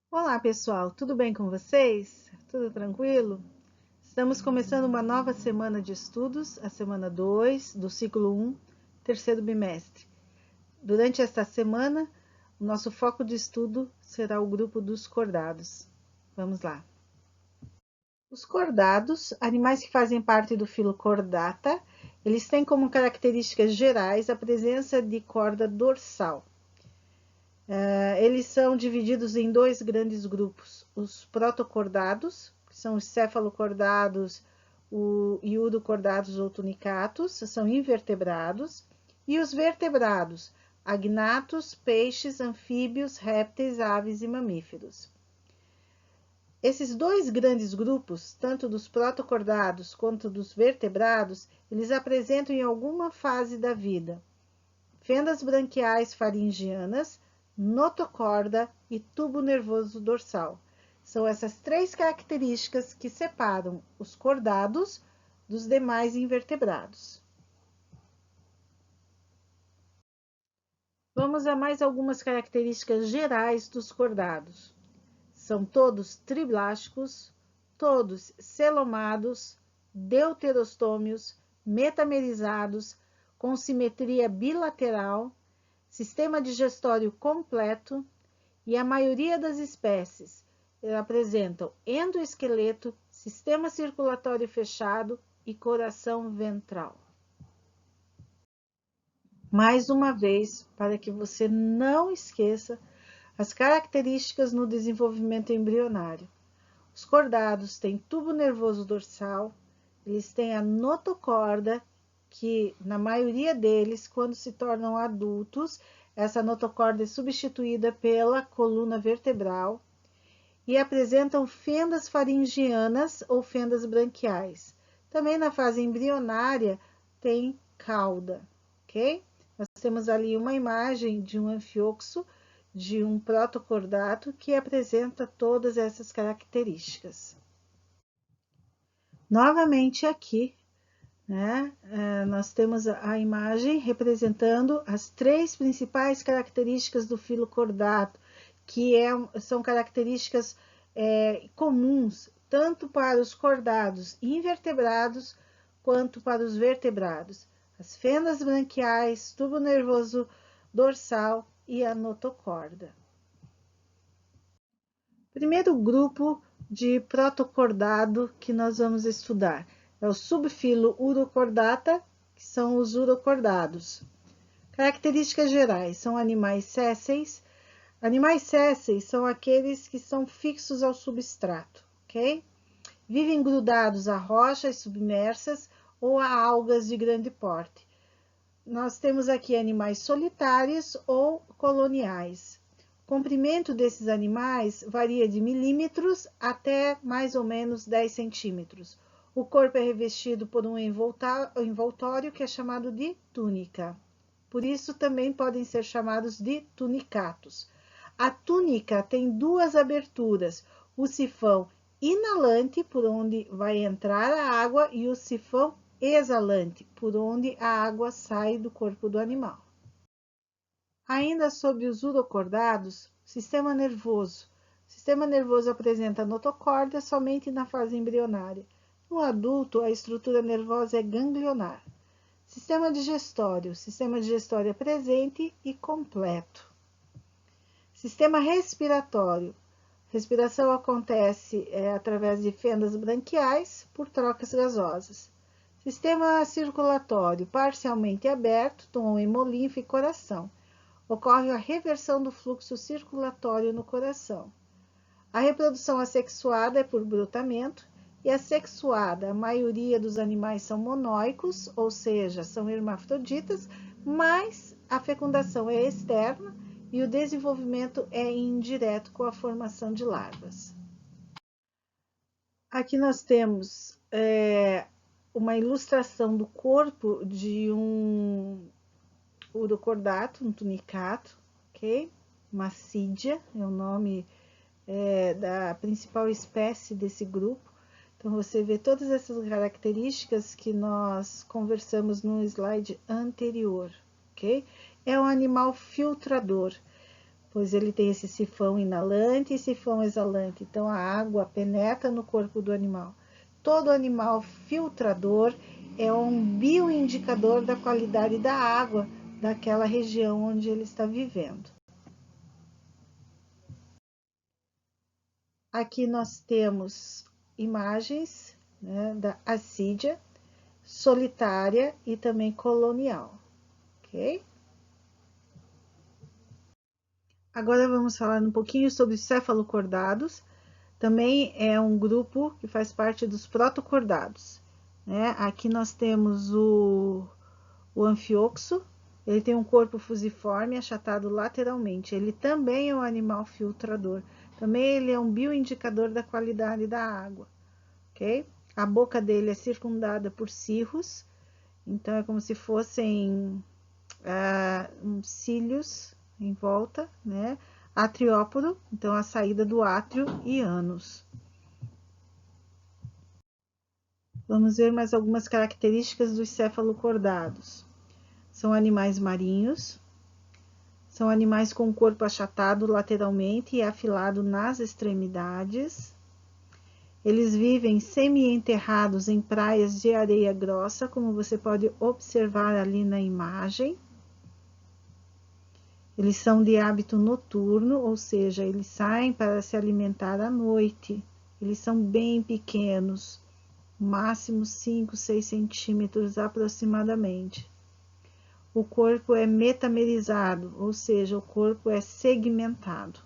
Olá, pessoal, tudo bem com vocês? Tudo tranquilo? Estamos começando uma nova semana de estudos, a semana 2 do ciclo 1, terceiro bimestre. Durante esta semana, o nosso foco de estudo será o grupo dos cordados. Vamos lá. Os cordados, animais que fazem parte do filo Chordata, eles têm como características gerais a presença de corda dorsal. Eles são divididos em dois grandes grupos: os protocordados, que são os cefalocordados e urocordados ou tunicatos, são invertebrados, e os vertebrados, agnatos, peixes, anfíbios, répteis, aves e mamíferos. Esses dois grandes grupos, tanto dos protocordados quanto dos vertebrados, eles apresentam em alguma fase da vida fendas branquiais faringianas, notocorda e tubo nervoso dorsal. São essas três características que separam os cordados dos demais invertebrados. Vamos a mais algumas características gerais dos cordados. São todos triblásticos, todos celomados, deuterostômios, metamerizados, com simetria bilateral, sistema digestório completo, e a maioria das espécies apresentam endoesqueleto, sistema circulatório fechado e coração ventral. Mais uma vez, para que você não esqueça as características no desenvolvimento embrionário. Os cordados têm tubo nervoso dorsal, eles têm a notocorda, que na maioria deles, quando se tornam adultos, essa notocorda é substituída pela coluna vertebral e apresentam fendas faringianas ou fendas branquiais. Também na fase embrionária tem cauda, ok? Nós temos ali uma imagem de um anfioxo, de um protocordato que apresenta todas essas características. Novamente aqui, né, nós temos a imagem representando as três principais características do filo cordato, que são características comuns tanto para os cordados invertebrados quanto para os vertebrados: as fendas branquiais, tubo nervoso dorsal e a notocorda. Primeiro grupo de protocordado que nós vamos estudar é o subfilo Urocordata, que são os urocordados. Características gerais: são animais sésseis. Animais sésseis são aqueles que são fixos ao substrato, ok? Vivem grudados a rochas submersas ou a algas de grande porte. Nós temos aqui animais solitários ou coloniais. O comprimento desses animais varia de milímetros até mais ou menos 10 centímetros. O corpo é revestido por um envoltório que é chamado de túnica. Por isso também podem ser chamados de tunicatos. A túnica tem duas aberturas: o sifão inalante, por onde vai entrar a água, e o sifão exalante, por onde a água sai do corpo do animal. Ainda sobre os urocordados, sistema nervoso. O sistema nervoso apresenta notocorda somente na fase embrionária. No adulto, a estrutura nervosa é ganglionar. Sistema digestório. O sistema digestório é presente e completo. Sistema respiratório. Respiração acontece através de fendas branquiais por trocas gasosas. Sistema circulatório parcialmente aberto, tom hemolinfa e coração. Ocorre a reversão do fluxo circulatório no coração. A reprodução assexuada é por brotamento, e assexuada, a maioria dos animais são monóicos, ou seja, são hermafroditas, mas a fecundação é externa e o desenvolvimento é indireto com a formação de larvas. Aqui nós temos uma ilustração do corpo de um urocordato, um tunicato, ok? Macidia é o nome da principal espécie desse grupo. Então, você vê todas essas características que nós conversamos no slide anterior, ok? É um animal filtrador, pois ele tem esse sifão inalante e sifão exalante. Então, a água penetra no corpo do animal. Todo animal filtrador é um bioindicador da qualidade da água daquela região onde ele está vivendo. Aqui nós temos imagens, né, da assídia, solitária e também colonial, ok? Agora vamos falar um pouquinho sobre os cefalocordados. Também é um grupo que faz parte dos protocordados, né? Aqui nós temos o anfioxo, ele tem um corpo fusiforme achatado lateralmente. Ele também é um animal filtrador. Também ele é um bioindicador da qualidade da água, ok? A boca dele é circundada por cirros, então é como se fossem cílios em volta, né? Atrióporo, então a saída do átrio e ânus. Vamos ver mais algumas características dos cefalocordados. São animais marinhos, são animais com o corpo achatado lateralmente e afilado nas extremidades. Eles vivem semi-enterrados em praias de areia grossa, como você pode observar ali na imagem. Eles são de hábito noturno, ou seja, eles saem para se alimentar à noite. Eles são bem pequenos, máximo 5, 6 centímetros aproximadamente. O corpo é metamerizado, ou seja, o corpo é segmentado.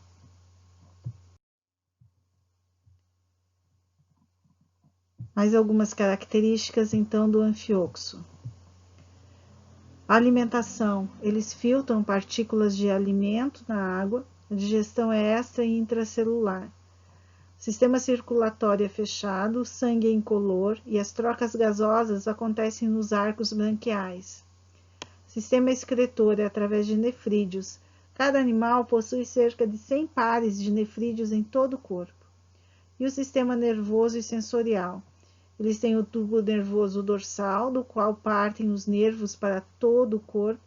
Mais algumas características, então, do anfioxo. A alimentação, eles filtram partículas de alimento na água, a digestão é extra e intracelular. O sistema circulatório é fechado, o sangue é incolor e as trocas gasosas acontecem nos arcos branquiais. O sistema excretor é através de nefrídeos. Cada animal possui cerca de 100 pares de nefrídeos em todo o corpo. E o sistema nervoso e sensorial. Eles têm o tubo nervoso dorsal, do qual partem os nervos para todo o corpo.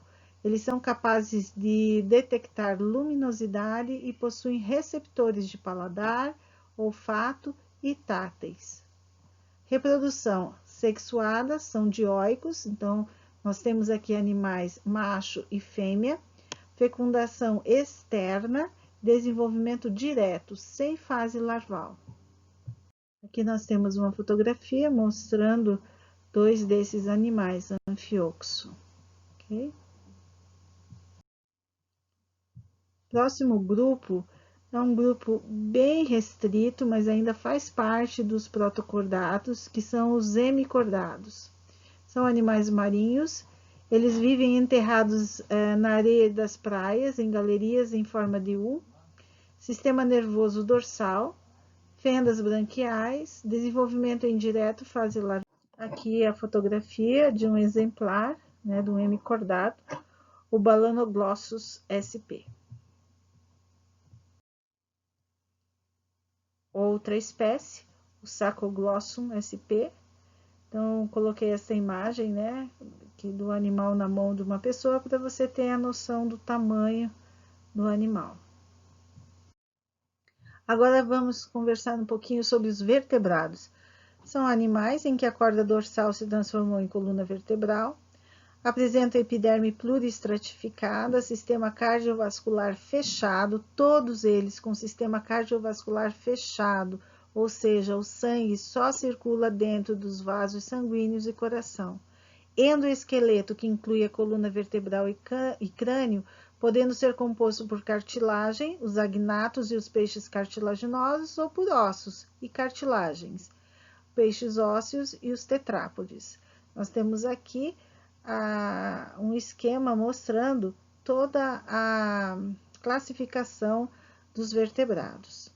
Eles são capazes de detectar luminosidade e possuem receptores de paladar, olfato e táteis. Reprodução sexuada, são dioicos, então nós temos aqui animais macho e fêmea. Fecundação externa, desenvolvimento direto, sem fase larval. Aqui nós temos uma fotografia mostrando dois desses animais, anfioxo. Okay? Próximo grupo é um grupo bem restrito, mas ainda faz parte dos protocordados, que são os hemicordados. São animais marinhos, eles vivem enterrados na areia das praias, em galerias em forma de U. Sistema nervoso dorsal, fendas branquiais, desenvolvimento indireto, fase larval. Aqui é a fotografia de um exemplar, né, do hemicordado, o Balanoglossus sp. Outra espécie, o Sacoglossum sp. Então, coloquei essa imagem, né, do animal na mão de uma pessoa, para você ter a noção do tamanho do animal. Agora vamos conversar um pouquinho sobre os vertebrados. São animais em que a corda dorsal se transformou em coluna vertebral, apresentam epiderme pluristratificada, sistema cardiovascular fechado, todos eles com sistema cardiovascular fechado, ou seja, o sangue só circula dentro dos vasos sanguíneos e coração. Endoesqueleto, que inclui a coluna vertebral e crânio, podendo ser composto por cartilagem, os agnatos e os peixes cartilaginosos, ou por ossos e cartilagens, peixes ósseos e os tetrápodes. Nós temos aqui um esquema mostrando toda a classificação dos vertebrados.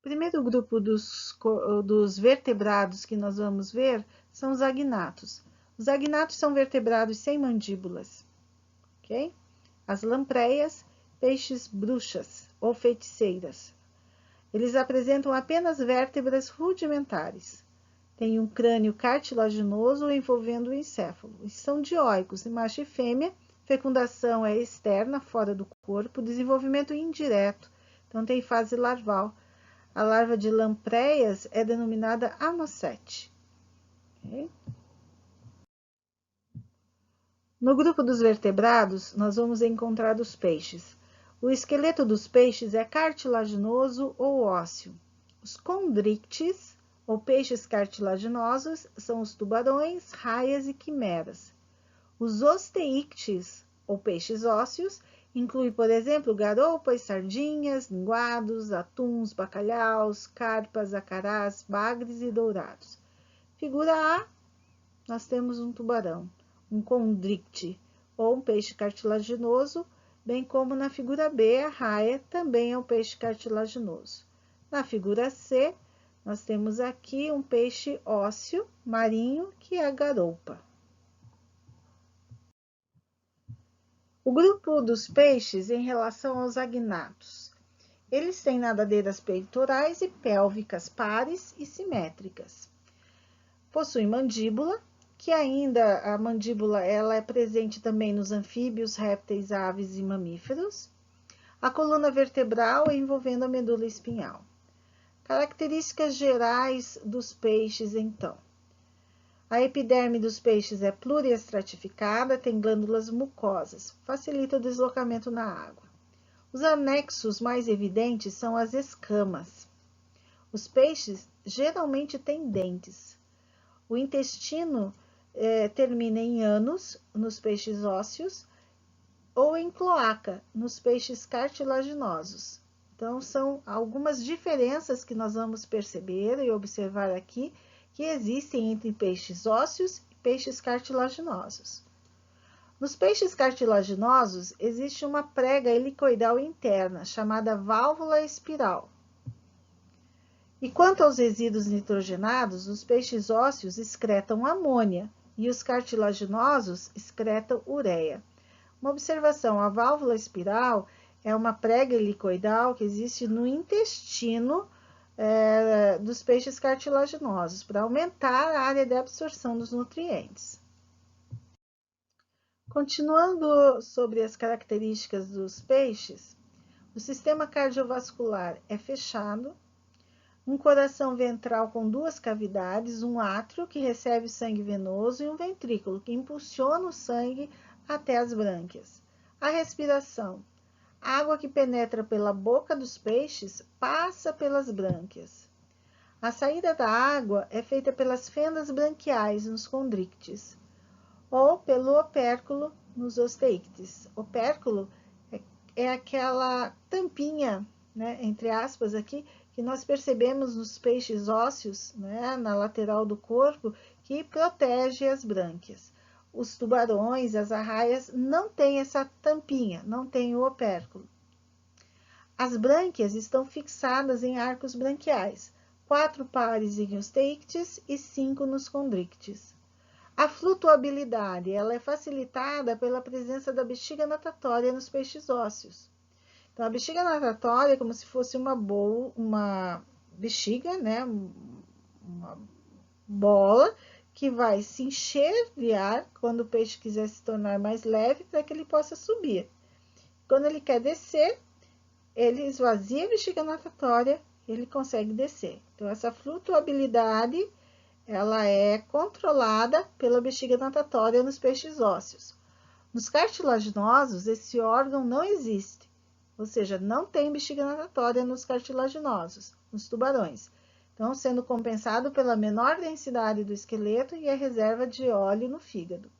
O primeiro grupo dos vertebrados que nós vamos ver são os agnatos. Os agnatos são vertebrados sem mandíbulas, ok? As lampreias, peixes bruxas ou feiticeiras. Eles apresentam apenas vértebras rudimentares. Tem um crânio cartilaginoso envolvendo o encéfalo. São dioicos, macho e fêmea, Fecundação é externa, fora do corpo. Desenvolvimento indireto, então tem fase larval. A larva de lampreias é denominada amocete. Okay? No grupo dos vertebrados, nós vamos encontrar os peixes. O esqueleto dos peixes é cartilaginoso ou ósseo. Os condrictes, ou peixes cartilaginosos, são os tubarões, raias e quimeras. Os osteíctes, ou peixes ósseos, incluem, por exemplo, garoupas, sardinhas, linguados, atuns, bacalhaus, carpas, acarás, bagres e dourados. Figura A, nós temos um tubarão, um condricte, ou um peixe cartilaginoso, bem como na figura B, a raia também é um peixe cartilaginoso. Na figura C, nós temos aqui um peixe ósseo marinho, que é a garoupa. O grupo dos peixes em relação aos agnatos. Eles têm nadadeiras peitorais e pélvicas pares e simétricas. Possuem mandíbula, que ainda a mandíbula ela é presente também nos anfíbios, répteis, aves e mamíferos. A coluna vertebral é envolvendo a medula espinhal. Características gerais dos peixes, então. A epiderme dos peixes é pluriestratificada, tem glândulas mucosas, facilita o deslocamento na água. Os anexos mais evidentes são as escamas. Os peixes geralmente têm dentes. O intestino termina em ânus, nos peixes ósseos, ou em cloaca, nos peixes cartilaginosos. Então, são algumas diferenças que nós vamos perceber e observar aqui, que existem entre peixes ósseos e peixes cartilaginosos. Nos peixes cartilaginosos, existe uma prega helicoidal interna, chamada válvula espiral. E quanto aos resíduos nitrogenados, os peixes ósseos excretam amônia e os cartilaginosos excretam ureia. Uma observação, a válvula espiral é uma prega helicoidal que existe no intestino dos peixes cartilaginosos, para aumentar a área de absorção dos nutrientes. Continuando sobre as características dos peixes, o sistema cardiovascular é fechado, um coração ventral com duas cavidades, um átrio que recebe sangue venoso e um ventrículo que impulsiona o sangue até as brânquias. A respiração. A água que penetra pela boca dos peixes passa pelas brânquias. A saída da água é feita pelas fendas branquiais nos condrictes ou pelo opérculo nos osteíctes. Opérculo é aquela tampinha, né, entre aspas aqui, que nós percebemos nos peixes ósseos, né, na lateral do corpo, que protege as brânquias. Os tubarões, as arraias, não têm essa tampinha, não tem o opérculo. As brânquias estão fixadas em arcos branquiais, 4 pares em osteíctes e 5 nos condrictes. A flutuabilidade ela é facilitada pela presença da bexiga natatória nos peixes ósseos. Então, a bexiga natatória é como se fosse uma bexiga, né? Uma bola que vai se encher de ar quando o peixe quiser se tornar mais leve para que ele possa subir. Quando ele quer descer, ele esvazia a bexiga natatória e ele consegue descer. Então, essa flutuabilidade ela é controlada pela bexiga natatória nos peixes ósseos. Nos cartilaginosos, esse órgão não existe, ou seja, não tem bexiga natatória nos cartilaginosos, nos tubarões. Então, sendo compensado pela menor densidade do esqueleto e a reserva de óleo no fígado.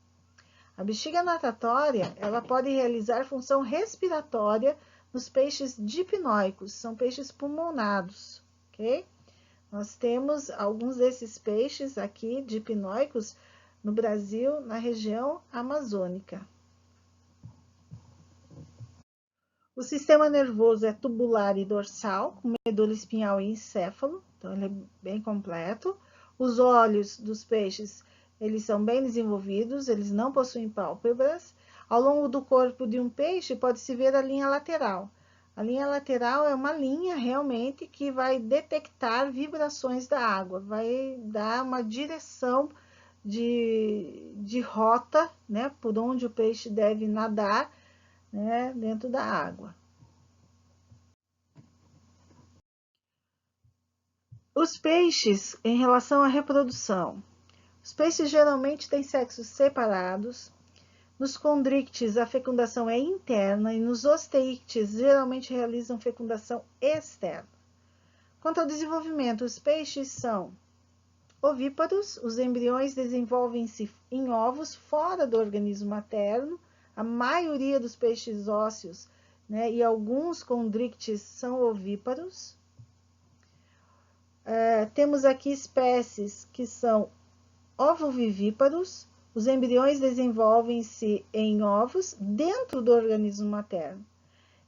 A bexiga natatória, ela pode realizar função respiratória nos peixes dipnóicos, são peixes pulmonados, ok? Nós temos alguns desses peixes aqui dipnóicos no Brasil, na região amazônica. O sistema nervoso é tubular e dorsal, com medula espinhal e encéfalo, então ele é bem completo. Os olhos dos peixes, eles são bem desenvolvidos, eles não possuem pálpebras. Ao longo do corpo de um peixe, pode-se ver a linha lateral. A linha lateral é uma linha realmente que vai detectar vibrações da água, vai dar uma direção de rota, né, por onde o peixe deve nadar, né, dentro da água. Os peixes, em relação à reprodução, os peixes geralmente têm sexos separados. Nos condrictes, a fecundação é interna e nos osteíctes, geralmente realizam fecundação externa. Quanto ao desenvolvimento, os peixes são ovíparos, os embriões desenvolvem-se em ovos fora do organismo materno. A maioria dos peixes ósseos, né, e alguns condrictes são ovíparos. Temos aqui espécies que são ovovivíparos. Os embriões desenvolvem-se em ovos dentro do organismo materno,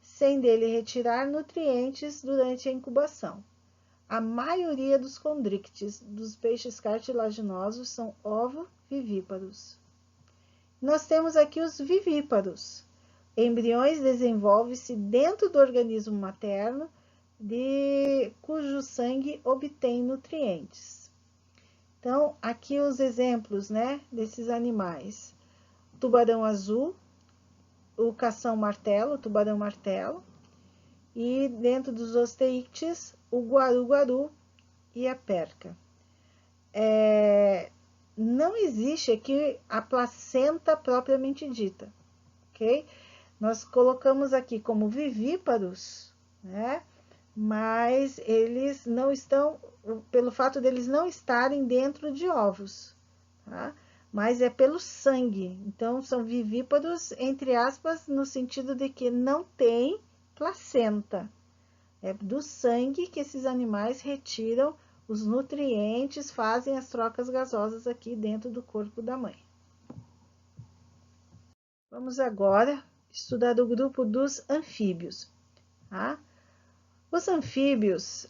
sem dele retirar nutrientes durante a incubação. A maioria dos condrictes dos peixes cartilaginosos são ovovivíparos. Nós temos aqui os vivíparos. Embriões desenvolvem-se dentro do organismo materno, cujo sangue obtém nutrientes. Então, aqui os exemplos, né, desses animais. Tubarão azul, o cação-martelo, tubarão-martelo, e dentro dos osteíctes, o guaru-guaru e a perca. Não existe aqui a placenta propriamente dita, ok? Nós colocamos aqui como vivíparos, né? Mas eles não estão, pelo fato deles não estarem dentro de ovos, tá? Mas é pelo sangue. Então, são vivíparos, entre aspas, no sentido de que não tem placenta. É do sangue que esses animais retiram os nutrientes, fazem as trocas gasosas aqui dentro do corpo da mãe. Vamos agora estudar o grupo dos anfíbios, tá? Os anfíbios,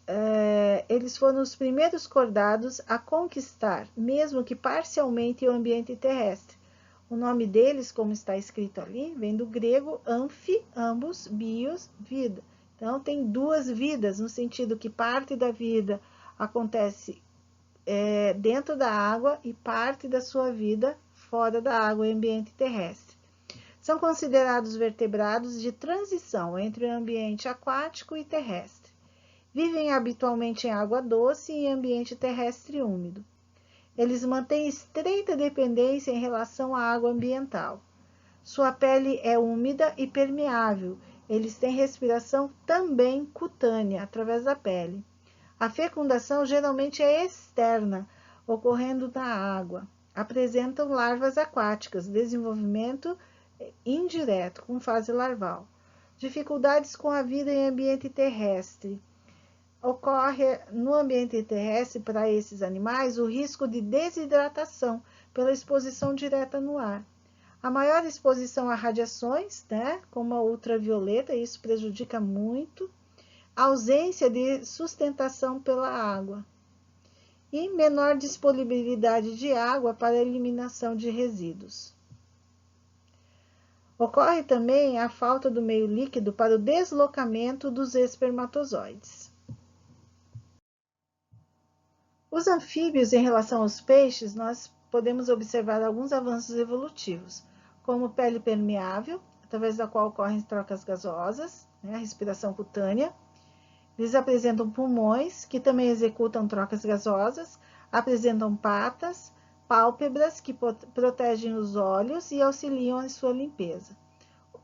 eles foram os primeiros cordados a conquistar, mesmo que parcialmente, o ambiente terrestre. O nome deles, como está escrito ali, vem do grego amphi, ambos, bios, vida. Então, tem duas vidas, no sentido que parte da vida acontece dentro da água e parte da sua vida fora da água, em ambiente terrestre. São considerados vertebrados de transição entre o ambiente aquático e terrestre. Vivem habitualmente em água doce e em ambiente terrestre úmido. Eles mantêm estreita dependência em relação à água ambiental. Sua pele é úmida e permeável. Eles têm respiração também cutânea, através da pele. A fecundação geralmente é externa, ocorrendo na água. Apresentam larvas aquáticas, desenvolvimento indireto, com fase larval. Dificuldades com a vida em ambiente terrestre. Ocorre no ambiente terrestre, para esses animais, o risco de desidratação pela exposição direta no ar. A maior exposição a radiações, né, como a ultravioleta, isso prejudica muito. A ausência de sustentação pela água. E menor disponibilidade de água para a eliminação de resíduos. Ocorre também a falta do meio líquido para o deslocamento dos espermatozoides. Os anfíbios, em relação aos peixes, nós podemos observar alguns avanços evolutivos, como pele permeável, através da qual ocorrem trocas gasosas, né, a respiração cutânea. Eles apresentam pulmões, que também executam trocas gasosas, apresentam patas, pálpebras, que protegem os olhos e auxiliam em sua limpeza.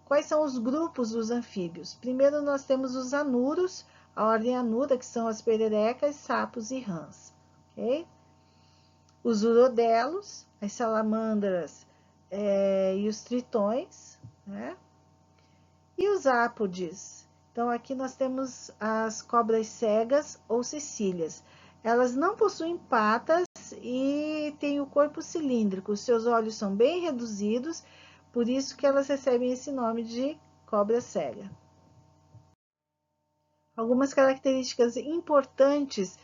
Quais são os grupos dos anfíbios? Primeiro, nós temos os anuros, a ordem anura, que são as pererecas, sapos e rãs. Okay? Os urodelos, as salamandras e os tritões, né? E os ápodes. Então, aqui nós temos as cobras cegas ou cecílias. Elas não possuem patas e têm o corpo cilíndrico. Os seus olhos são bem reduzidos, por isso que elas recebem esse nome de cobra cega. Algumas características importantes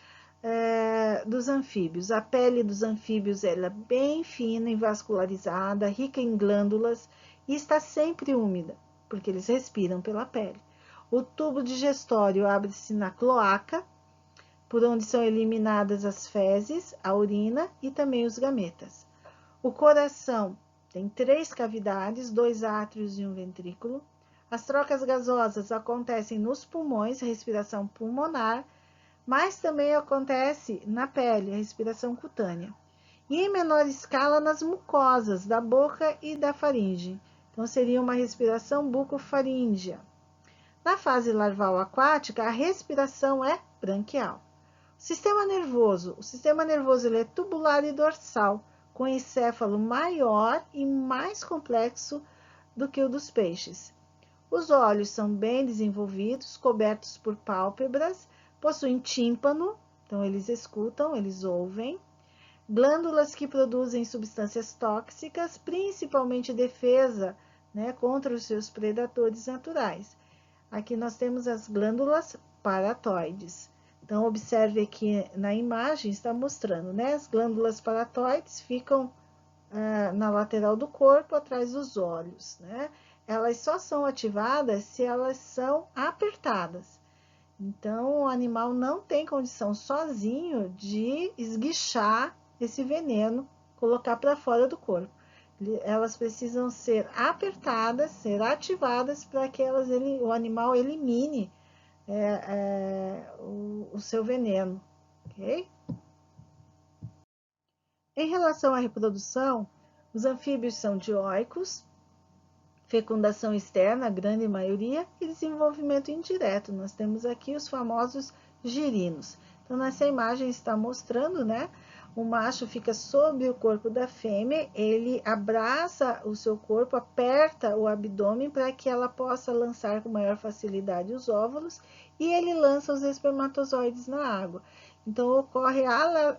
dos anfíbios. A pele dos anfíbios ela é bem fina e vascularizada, rica em glândulas e está sempre úmida, porque eles respiram pela pele. O tubo digestório abre-se na cloaca, por onde são eliminadas as fezes, a urina e também os gametas. O coração tem 3 cavidades, 2 átrios e um ventrículo. As trocas gasosas acontecem nos pulmões, respiração pulmonar, mas também acontece na pele, a respiração cutânea. E em menor escala nas mucosas da boca e da faringe. Então seria uma respiração bucofaríngea. Na fase larval aquática, a respiração é branquial. O sistema nervoso ele é tubular e dorsal, com encéfalo maior e mais complexo do que o dos peixes. Os olhos são bem desenvolvidos, cobertos por pálpebras, possuem tímpano, então eles escutam, eles ouvem, glândulas que produzem substâncias tóxicas, principalmente defesa, né, contra os seus predadores naturais. Aqui nós temos as glândulas paratoides. Então, observe aqui na imagem, está mostrando, né? As glândulas paratoides ficam na lateral do corpo, atrás dos olhos, né? Elas só são ativadas se elas são apertadas. Então, o animal não tem condição sozinho de esguichar esse veneno, colocar para fora do corpo. Elas precisam ser apertadas, ser ativadas para que o animal elimine o seu veneno, ok? Em relação à reprodução, os anfíbios são dioicos, fecundação externa, a grande maioria, e desenvolvimento indireto. Nós temos aqui os famosos girinos. Então, nessa imagem está mostrando, né? O macho fica sobre o corpo da fêmea, ele abraça o seu corpo, aperta o abdômen para que ela possa lançar com maior facilidade os óvulos e ele lança os espermatozoides na água. Então, ocorre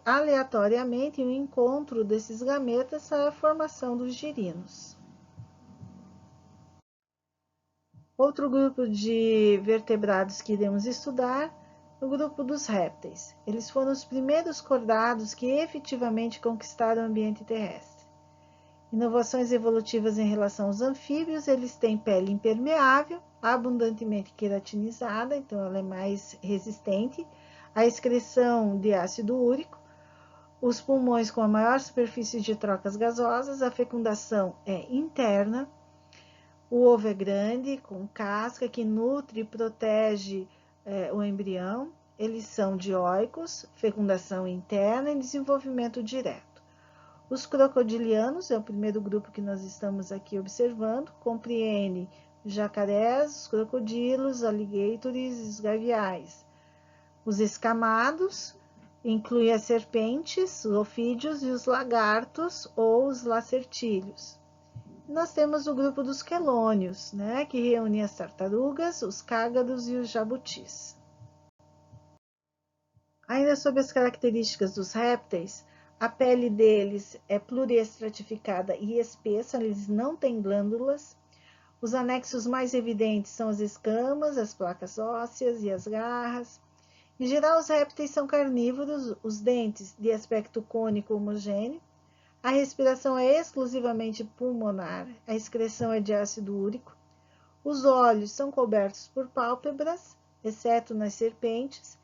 aleatoriamente o encontro desses gametas à formação dos girinos. Outro grupo de vertebrados que iremos estudar é o grupo dos répteis. Eles foram os primeiros cordados que efetivamente conquistaram o ambiente terrestre. Inovações evolutivas em relação aos anfíbios, eles têm pele impermeável, abundantemente queratinizada, então ela é mais resistente, a excreção de ácido úrico, os pulmões com a maior superfície de trocas gasosas, a fecundação é interna, o ovo é grande, com casca, que nutre e protege o embrião. Eles são dioicos, fecundação interna e desenvolvimento direto. Os crocodilianos é o primeiro grupo que nós estamos aqui observando, compreende jacarés, os crocodilos, alligators e os gaviais. Os escamados incluem as serpentes, os ofídeos e os lagartos ou os lacertílios. Nós temos o grupo dos quelônios, né, que reúne as tartarugas, os cágados e os jabutis. Ainda sobre as características dos répteis, a pele deles é pluriestratificada e espessa, eles não têm glândulas. Os anexos mais evidentes são as escamas, as placas ósseas e as garras. Em geral, os répteis são carnívoros, os dentes de aspecto cônico homogêneo. A respiração é exclusivamente pulmonar, a excreção é de ácido úrico. Os olhos são cobertos por pálpebras, exceto nas serpentes.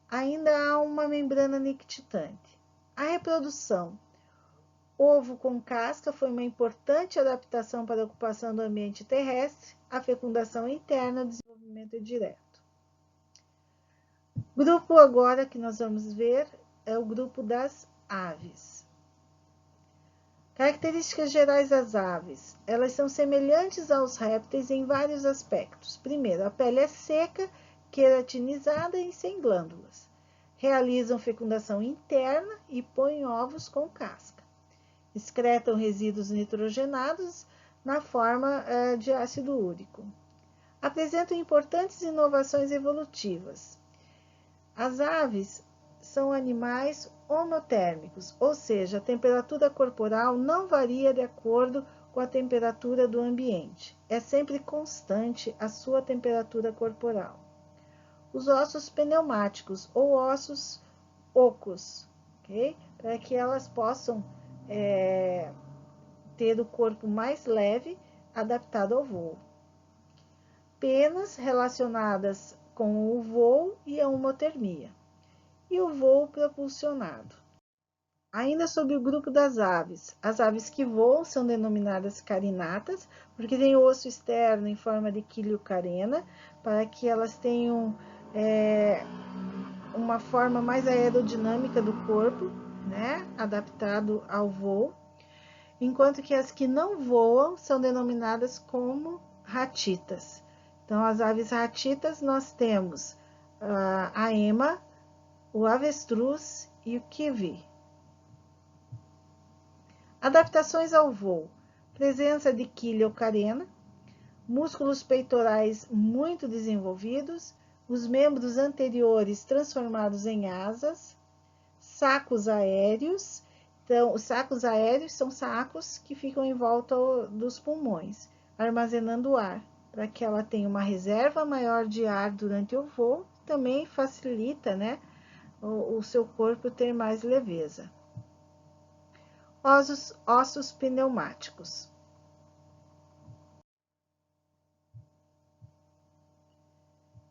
Ainda há uma membrana nictitante. A reprodução. Ovo com casca foi uma importante adaptação para a ocupação do ambiente terrestre. A fecundação interna, o desenvolvimento é direto. O grupo agora que nós vamos ver é o grupo das aves. Características gerais das aves. Elas são semelhantes aos répteis em vários aspectos. Primeiro, a pele é seca, queratinizada e sem glândulas. Realizam fecundação interna e põem ovos com casca. Excretam resíduos nitrogenados na forma de ácido úrico. Apresentam importantes inovações evolutivas. As aves são animais homotérmicos, ou seja, a temperatura corporal não varia de acordo com a temperatura do ambiente. É sempre constante a sua temperatura corporal. Os ossos pneumáticos ou ossos ocos, ok? Para que elas possam ter o corpo mais leve, adaptado ao voo. Penas relacionadas com o voo e a homotermia. E o voo propulsionado. Ainda sobre o grupo das aves. As aves que voam são denominadas carinatas, porque têm o osso externo em forma de quilho carena, para que elas tenham uma forma mais aerodinâmica do corpo, né, adaptado ao voo, enquanto que as que não voam são denominadas como ratitas. Então, as aves ratitas nós temos a ema, o avestruz e o kiwi. Adaptações ao voo: presença de quilha ou carena, músculos peitorais muito desenvolvidos, os membros anteriores transformados em asas, sacos aéreos. Então, os sacos aéreos são sacos que ficam em volta dos pulmões, armazenando ar, para que ela tenha uma reserva maior de ar durante o voo, também facilita, né, o seu corpo ter mais leveza. Ossos pneumáticos.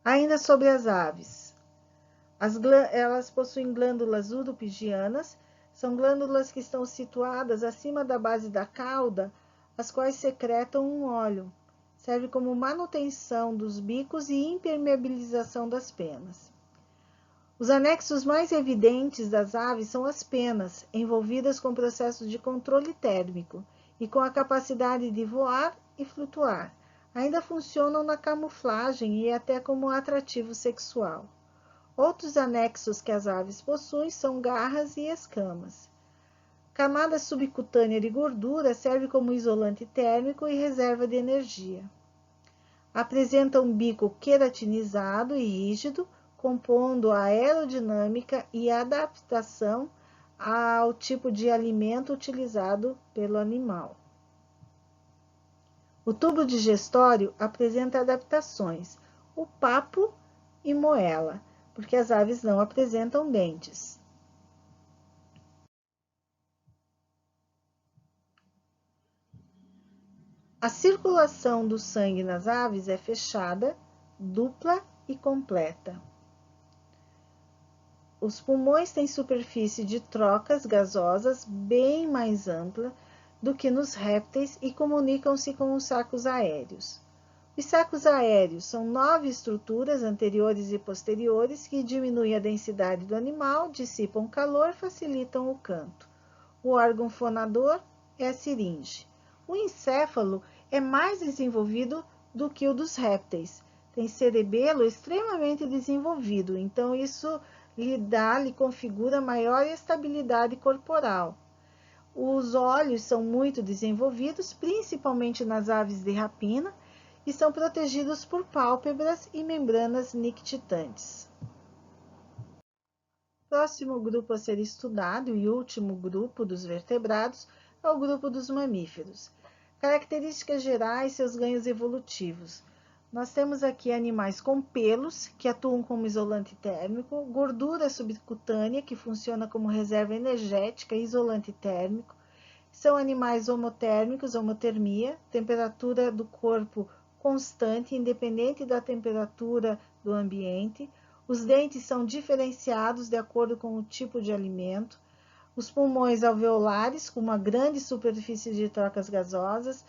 Ainda sobre as aves. Elas possuem glândulas uropigianas, são glândulas que estão situadas acima da base da cauda, as quais secretam um óleo. Serve como manutenção dos bicos e impermeabilização das penas. Os anexos mais evidentes das aves são as penas, envolvidas com processos de controle térmico e com a capacidade de voar e flutuar. Ainda funcionam na camuflagem e até como atrativo sexual. Outros anexos que as aves possuem são garras e escamas. Camada subcutânea de gordura serve como isolante térmico e reserva de energia. Apresenta um bico queratinizado e rígido, compondo a aerodinâmica e a adaptação ao tipo de alimento utilizado pelo animal. O tubo digestório apresenta adaptações, o papo e moela, porque as aves não apresentam dentes. A circulação do sangue nas aves é fechada, dupla e completa. Os pulmões têm superfície de trocas gasosas bem mais ampla do que nos répteis e comunicam-se com os sacos aéreos. Os sacos aéreos são 9 estruturas anteriores e posteriores que diminuem a densidade do animal, dissipam calor, facilitam o canto. O órgão fonador é a siringe. O encéfalo é mais desenvolvido do que o dos répteis. Tem cerebelo extremamente desenvolvido, então isso lhe configura maior estabilidade corporal. Os olhos são muito desenvolvidos, principalmente nas aves de rapina, e são protegidos por pálpebras e membranas nictitantes. Próximo grupo a ser estudado e último grupo dos vertebrados é o grupo dos mamíferos. Características gerais e seus ganhos evolutivos. Nós temos aqui animais com pelos, que atuam como isolante térmico, gordura subcutânea, que funciona como reserva energética e isolante térmico. São animais homotérmicos, homotermia, temperatura do corpo constante, independente da temperatura do ambiente. Os dentes são diferenciados de acordo com o tipo de alimento. Os pulmões alveolares, com uma grande superfície de trocas gasosas,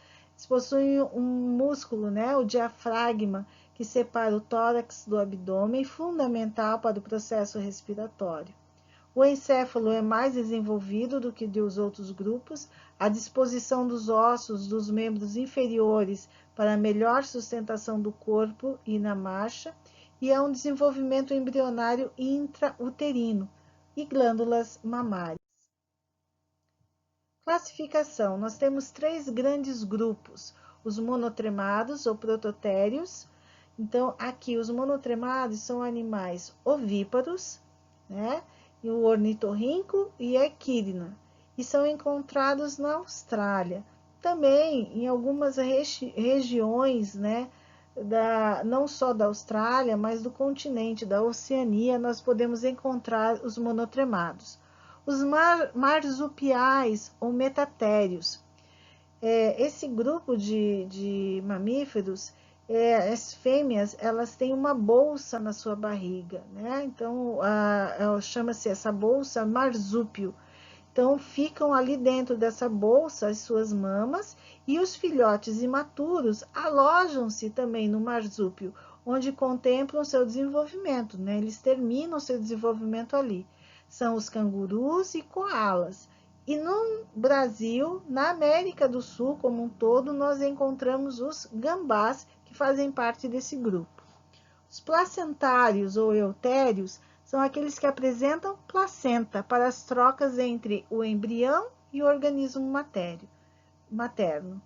possuem um músculo, né, o diafragma, que separa o tórax do abdômen, fundamental para o processo respiratório. O encéfalo é mais desenvolvido do que dos outros grupos, a disposição dos ossos dos membros inferiores para melhor sustentação do corpo e na marcha, e há um desenvolvimento embrionário intrauterino e glândulas mamárias. Classificação: nós temos 3 grandes grupos: os monotremados ou prototérios. Então, aqui os monotremados são animais ovíparos, né? E o ornitorrinco e a equidna, e são encontrados na Austrália. Também em algumas regiões, né, não só da Austrália, mas do continente, da Oceania, nós podemos encontrar os monotremados. Os marsupiais ou metatérios. Esse grupo de mamíferos, as fêmeas, elas têm uma bolsa na sua barriga, né? Então, chama-se essa bolsa marsúpio. Então, ficam ali dentro dessa bolsa as suas mamas e os filhotes imaturos alojam-se também no marsúpio, onde contemplam seu desenvolvimento, né? Eles terminam seu desenvolvimento ali. São os cangurus e koalas. E no Brasil, na América do Sul como um todo, nós encontramos os gambás, que fazem parte desse grupo. Os placentários ou eutérios são aqueles que apresentam placenta para as trocas entre o embrião e o organismo materno.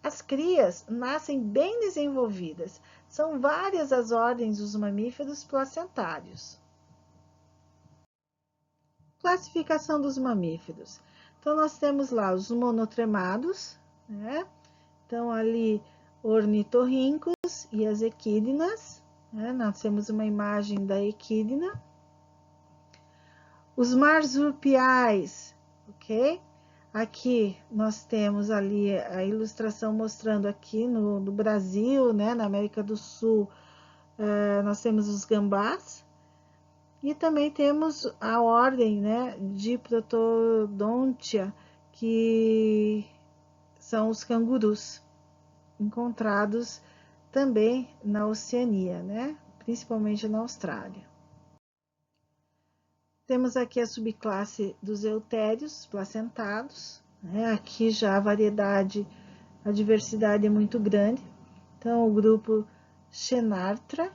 As crias nascem bem desenvolvidas. São várias as ordens dos mamíferos placentários. Classificação dos mamíferos. Então, nós temos lá os monotremados, né? Então, ali, ornitorrincos e as equídenas, né? Nós temos uma imagem da equídena. Os marsupiais, ok? Aqui nós temos ali a ilustração mostrando aqui no Brasil, né? Na América do Sul, nós temos os gambás. E também temos a ordem, né, de Protodontia, que são os cangurus, encontrados também na Oceania, né, principalmente na Austrália. Temos aqui a subclasse dos eutérios placentados, né, aqui já a variedade, a diversidade é muito grande. Então, o grupo Xenarthra,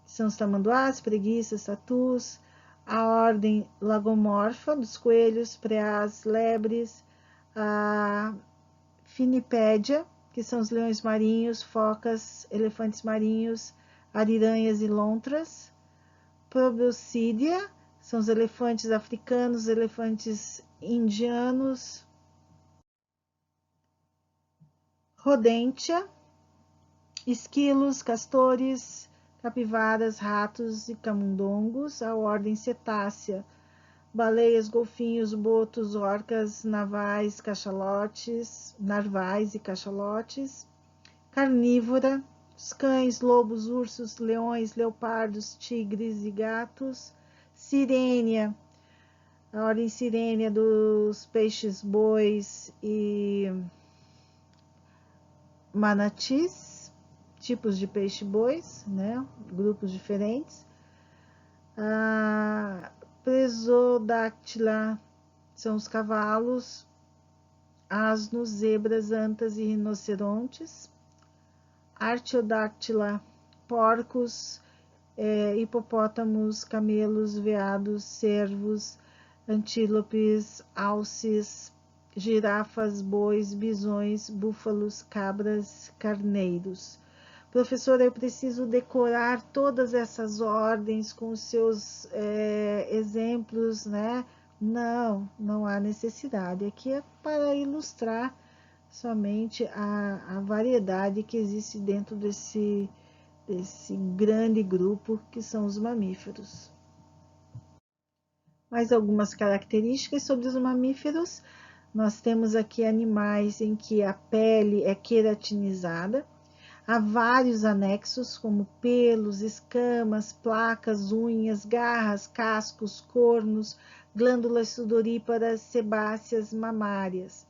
são os tamanduás, preguiças, tatus, a ordem Lagomorpha, dos coelhos, preás, lebres, a Finipédia, que são os leões marinhos, focas, elefantes marinhos, ariranhas e lontras, Proboscidea, são os elefantes africanos, elefantes indianos, Rodentia, esquilos, castores, capivaras, ratos e camundongos, a ordem cetácea, baleias, golfinhos, botos, orcas, narvais e cachalotes, carnívora, os cães, lobos, ursos, leões, leopardos, tigres e gatos, sirênia, a ordem sirênia dos peixes, bois e manatis, tipos de peixe-bois, né? Grupos diferentes. A Presodáctila são os cavalos, asnos, zebras, antas e rinocerontes. Artiodáctila, porcos, hipopótamos, camelos, veados, cervos, antílopes, alces, girafas, bois, bisões, búfalos, cabras, carneiros. Professor, eu preciso decorar todas essas ordens com os seus exemplos, né? Não, não há necessidade. Aqui é para ilustrar somente a variedade que existe dentro desse grande grupo que são os mamíferos. Mais algumas características sobre os mamíferos. Nós temos aqui animais em que a pele é queratinizada. Há vários anexos, como pelos, escamas, placas, unhas, garras, cascos, cornos, glândulas sudoríparas, sebáceas, mamárias.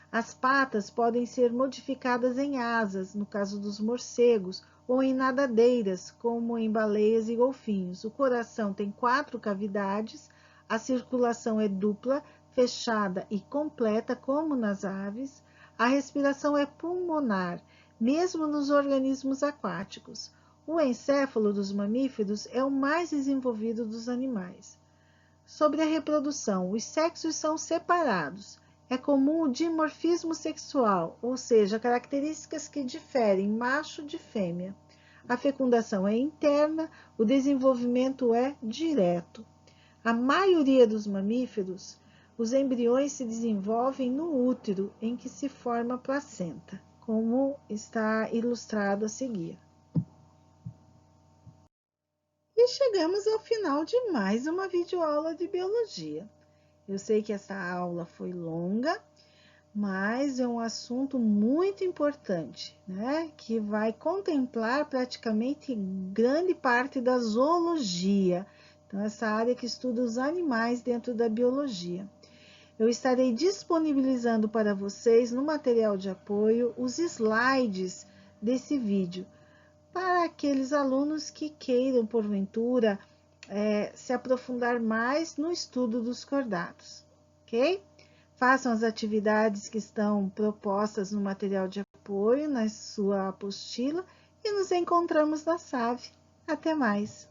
As patas podem ser modificadas em asas, no caso dos morcegos, ou em nadadeiras, como em baleias e golfinhos. O coração tem 4 cavidades, a circulação é dupla, fechada e completa, como nas aves. A respiração é pulmonar, mesmo nos organismos aquáticos. O encéfalo dos mamíferos é o mais desenvolvido dos animais. Sobre a reprodução, os sexos são separados. É comum o dimorfismo sexual, ou seja, características que diferem macho de fêmea. A fecundação é interna, o desenvolvimento é direto. A maioria dos mamíferos, os embriões se desenvolvem no útero, em que se forma a placenta, como está ilustrado a seguir. E chegamos ao final de mais uma videoaula de biologia. Eu sei que essa aula foi longa, mas é um assunto muito importante, né? Que vai contemplar praticamente grande parte da zoologia. Então, essa área que estuda os animais dentro da biologia. Eu estarei disponibilizando para vocês no material de apoio os slides desse vídeo, para aqueles alunos que queiram, porventura, se aprofundar mais no estudo dos cordados, ok? Façam as atividades que estão propostas no material de apoio, na sua apostila, e nos encontramos na SAV. Até mais!